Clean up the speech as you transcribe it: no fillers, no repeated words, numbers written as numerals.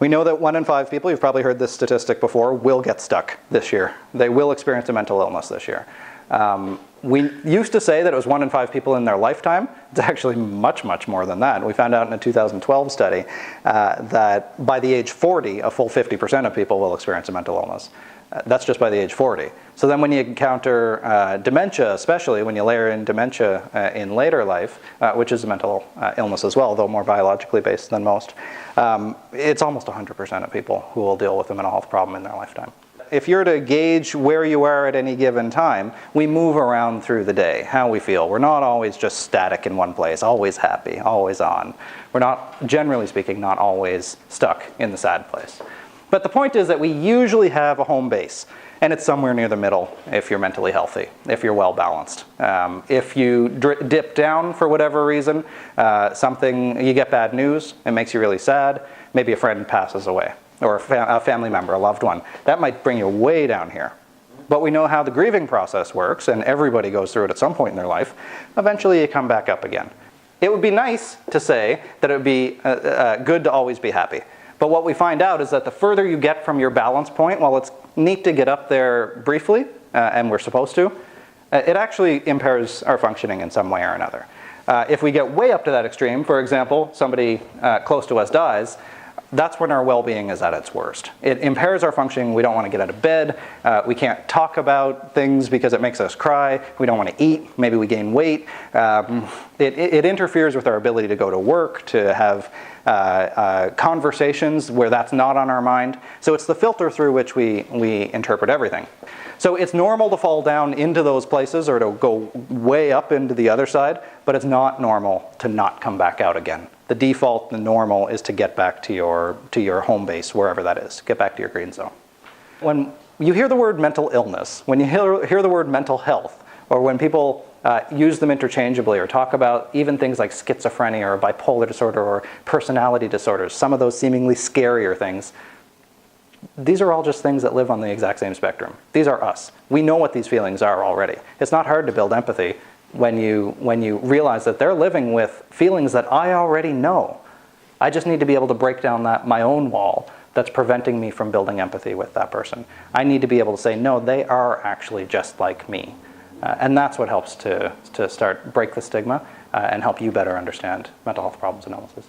We know that 1 in 5 people, you've probably heard this statistic before, will get stuck this year. They will experience a mental illness this year. We used to say that it was 1 in 5 people in their lifetime. It's actually much, much more than that. We found out in a 2012 study that by the age 40, a full 50% of people will experience a mental illness. That's just by the age 40. So then when you encounter dementia, especially when you layer in dementia in later life, which is a mental illness as well, though more biologically based than most, it's almost 100% of people who will deal with a mental health problem in their lifetime. If you're to gauge where you are at any given time, we move around through the day, how we feel. We're not always just static in one place, always happy, always on. We're not, generally speaking, not always stuck in the sad place. But the point is that we usually have a home base, and it's somewhere near the middle if you're mentally healthy, if you're well balanced. If you dip down for whatever reason, you get bad news, it makes you really sad, maybe a friend passes away, or a family member, a loved one, that might bring you way down here. But we know how the grieving process works, and everybody goes through it at some point in their life. Eventually you come back up again. It would be nice to say that it would be good to always be happy. But what we find out is that the further you get from your balance point, while it's neat to get up there briefly, and we're supposed to, it actually impairs our functioning in some way or another. If we get way up to that extreme, for example, somebody close to us dies, that's when our well-being is at its worst. It impairs our functioning. We don't want to get out of bed. We can't talk about things because it makes us cry. We don't want to eat. Maybe we gain weight. It interferes with our ability to go to work, to have conversations where that's not on our mind. So it's the filter through which we interpret everything. So it's normal to fall down into those places or to go way up into the other side, but it's not normal to not come back out again. The default, the normal, is to get back to your home base, wherever that is. Get back to your green zone. When you hear the word mental illness, when you hear the word mental health, or when people use them interchangeably or talk about even things like schizophrenia or bipolar disorder or personality disorders, some of those seemingly scarier things, these are all just things that live on the exact same spectrum. These are us. We know what these feelings are already. It's not hard to build empathy when you realize that they're living with feelings that I already know. I just need to be able to break down my own wall that's preventing me from building empathy with that person. I need to be able to say, no, they are actually just like me. And that's what helps to break the stigma and help you better understand mental health problems and illnesses.